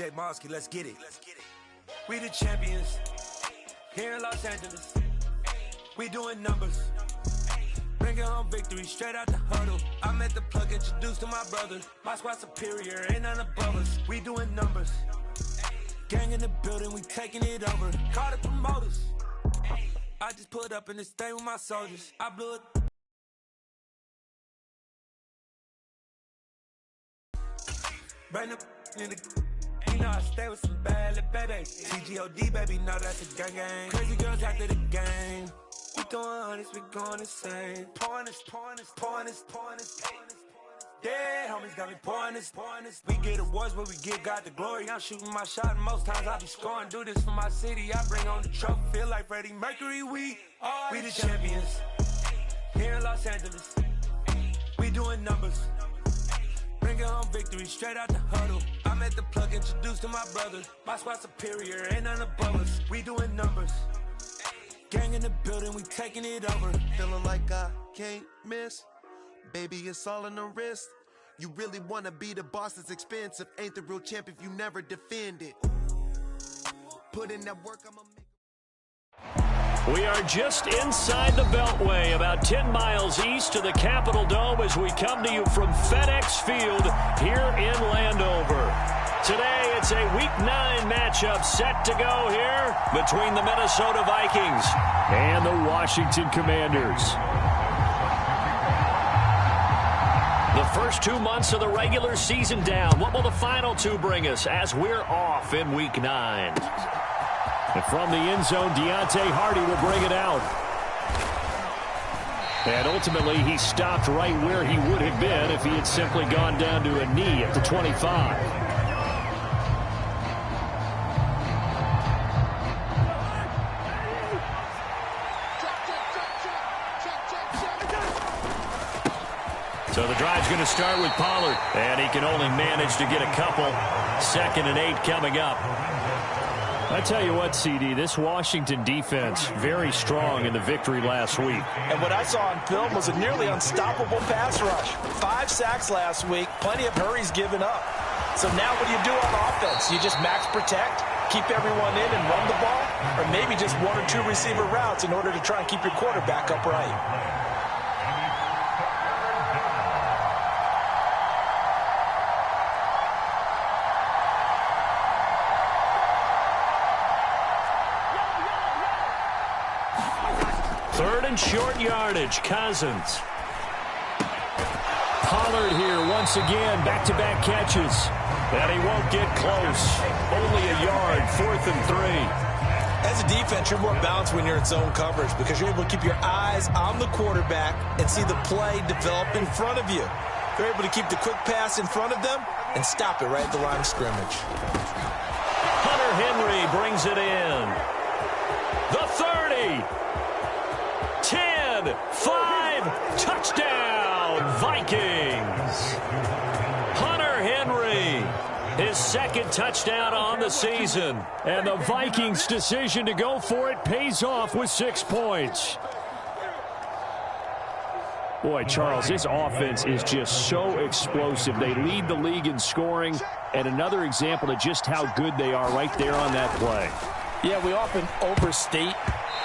DJ Mosky, let's get it. We the champions here in Los Angeles. We doing numbers. Bringing home victory straight out the huddle. I met the plug, introduced to my brother. My squad superior, ain't none above us. We doing numbers. Gang in the building, we taking it over. Call the promoters. I just put up in this thing with my soldiers. I blew it. Bring the in the. You know I stay with some bad little baby. TGOD, baby, know that's a gang gang. Crazy girls after the game. We throwing hundreds, we going insane. Pouring this. Yeah, homies got me pouring this. We get awards, but we give God the glory. I'm shooting my shot, and most times I be scoring. Do this for my city, I bring on the trophy. Feel like Freddie Mercury, we the champions here in Los Angeles. We doing numbers. Bringing home victory straight out the huddle. I met the plug, introduced to my brother. My squad superior, ain't none above us. We doing numbers. Gang in the building, we taking it over. Feeling like I can't miss. Baby, it's all in the wrist. You really wanna be the boss, it's expensive. Ain't the real champ if you never defend it. Put in that work, I'ma make. We are just inside the Beltway, about 10 miles east of the Capitol Dome as we come to you from FedEx Field here in Landover. Today, it's a Week 9 matchup set to go here between the Minnesota Vikings and the Washington Commanders. The first 2 months of the regular season down. What will the final 2 bring us as we're off in Week 9? And from the end zone, Deontay Hardy will bring it out. And ultimately, he stopped right where he would have been if he had simply gone down to a knee at the 25. So the drive's going to start with Pollard. And he can only manage to get a couple. 2nd and 8 coming up. I tell you what, CD, this Washington defense, very strong in the victory last week. And what I saw on film was a nearly unstoppable pass rush. 5 sacks last week, plenty of hurries given up. So now what do you do on offense? You just max protect, keep everyone in and run the ball? Or maybe just 1 or 2 receiver routes in order to try and keep your quarterback upright? Short yardage, Cousins. Pollard here once again, back-to-back catches. And he won't get close. Only a yard, 4th and 3. As a defense, you're more balanced when you're in zone coverage because you're able to keep your eyes on the quarterback and see the play develop in front of you. They're able to keep the quick pass in front of them and stop it right at the line of scrimmage. Hunter Henry brings it in. The 30. 10, 5, touchdown, Vikings. Hunter Henry, his 2nd touchdown on the season. And the Vikings' decision to go for it pays off with 6 points. Boy, Charles, this offense is just so explosive. They lead the league in scoring, and another example of just how good they are right there on that play. Yeah, we often overstate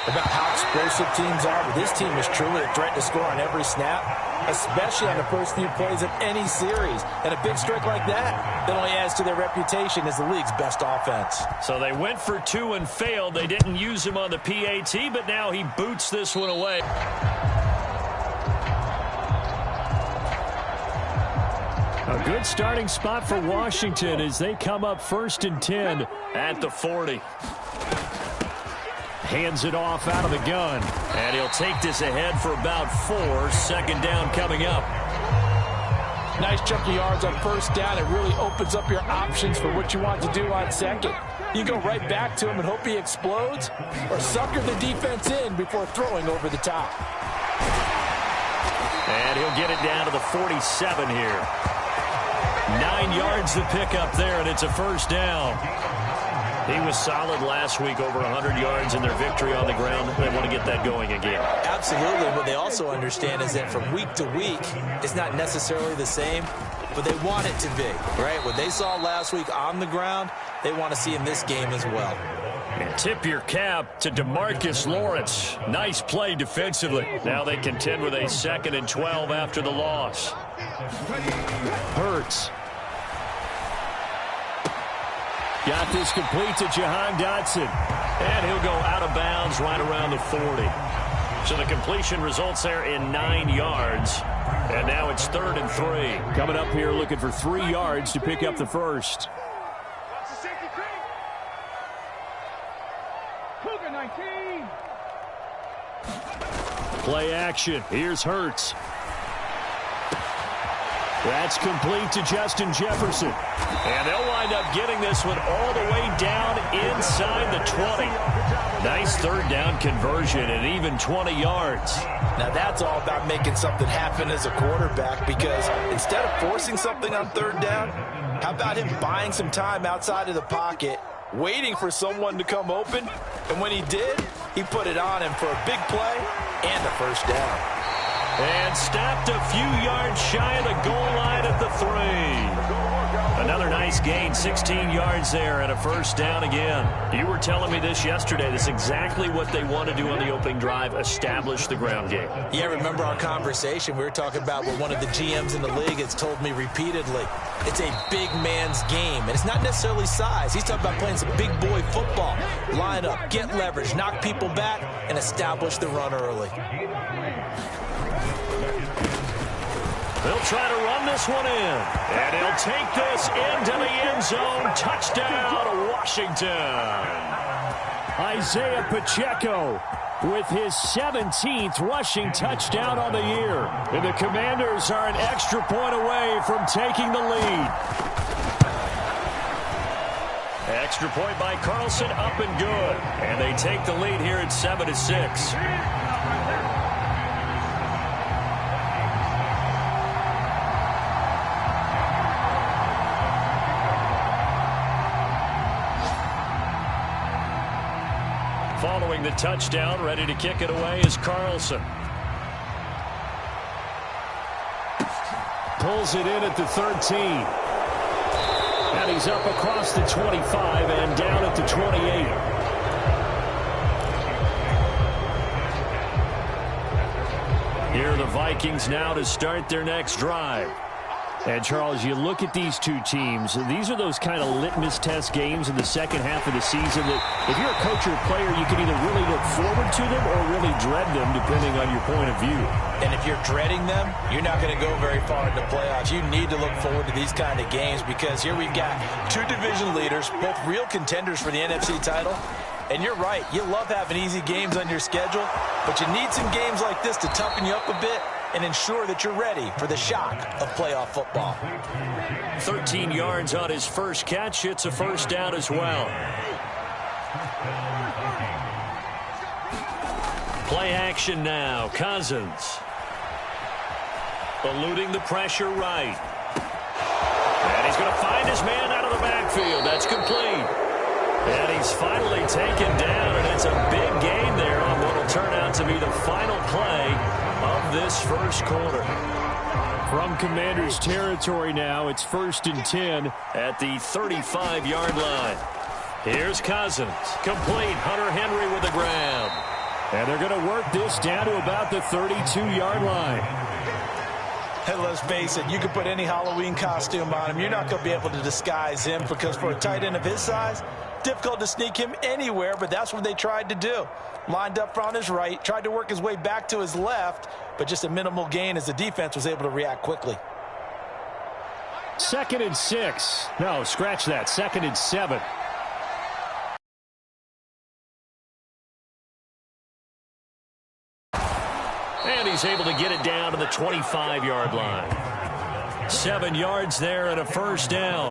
about how explosive teams are, but this team is truly a threat to score on every snap, especially on the first few plays of any series. And a big strike like that only adds to their reputation as the league's best offense. So they went for 2 and failed. They didn't use him on the PAT, but now he boots this one away. A good starting spot for Washington as they come up 1st and 10 at the 40. Hands it off out of the gun. And he'll take this ahead for about 4. 2nd down coming up. Nice chunk of yards on 1st down. It really opens up your options for what you want to do on 2nd. You go right back to him and hope he explodes, or sucker the defense in before throwing over the top. And he'll get it down to the 47 here. 9 yards to pick up there, and it's a 1st down. He was solid last week, over 100 yards in their victory on the ground. They want to get that going again. Absolutely. What they also understand is that from week to week, it's not necessarily the same. but they want it to be, right? What they saw last week on the ground, they want to see in this game as well. And tip your cap to DeMarcus Lawrence. Nice play defensively. Now they contend with a 2nd and 12 after the loss. Hurts. Got this complete to Jahan Dotson. And he'll go out of bounds right around the 40. So the completion results there in 9 yards. And now it's 3rd and 3. Coming up here looking for 3 yards to pick up the first. Play action. Here's Hurts. That's complete to Justin Jefferson. And they'll wind up getting this one all the way down inside the 20. Nice 3rd down conversion and even 20 yards. Now that's all about making something happen as a quarterback, because instead of forcing something on 3rd down, how about him buying some time outside of the pocket, waiting for someone to come open, and when he did, he put it on him for a big play and a first down. And stopped a few yards shy of the goal line at the 3. Another nice gain, 16 yards there and a first down again. You were telling me this yesterday. This is exactly what they want to do on the opening drive, establish the ground game. Yeah, remember our conversation? We were talking about what one of the GMs in the league has told me repeatedly. It's a big man's game, and it's not necessarily size. He's talking about playing some big boy football. Line up, get leverage, knock people back, and establish the run early. They'll try to run this one in. And he'll take this into the end zone. Touchdown, Washington. Isaiah Pacheco with his 17th rushing touchdown on the year. And the Commanders are an extra point away from taking the lead. Extra point by Carlson, up and good. And they take the lead here at 7-6. Following the touchdown, ready to kick it away is Carlson. Pulls it in at the 13. And he's up across the 25 and down at the 28. Here are the Vikings now to start their next drive. And, Charles, you look at these two teams, these are those kind of litmus test games in the second half of the season that if you're a coach or a player, you can either really look forward to them or really dread them, depending on your point of view. And if you're dreading them, you're not going to go very far in the playoffs. You need to look forward to these kind of games, because here we've got two division leaders, both real contenders for the NFC title. And you're right, you love having easy games on your schedule, but you need some games like this to toughen you up a bit and ensure that you're ready for the shock of playoff football. 13 yards on his first catch. It's a first down as well. Play action now. Cousins. Eluding the pressure right. And he's going to find his man out of the backfield. That's complete. And he's finally taken down, and it's a big gain there on what will turn out to be the final play of this first quarter. From Commanders territory now, it's 1st and 10 at the 35-yard line. Here's Cousins. Complete. Hunter Henry with the grab. And they're going to work this down to about the 32-yard line. Hey, let's face it, you can put any Halloween costume on him. You're not going to be able to disguise him, because for a tight end of his size, difficult to sneak him anywhere, but that's what they tried to do. Lined up on his right, tried to work his way back to his left, but just a minimal gain as the defense was able to react quickly. 2nd and 6. No, scratch that. 2nd and 7. And he's able to get it down to the 25-yard line. 7 yards there and a first down.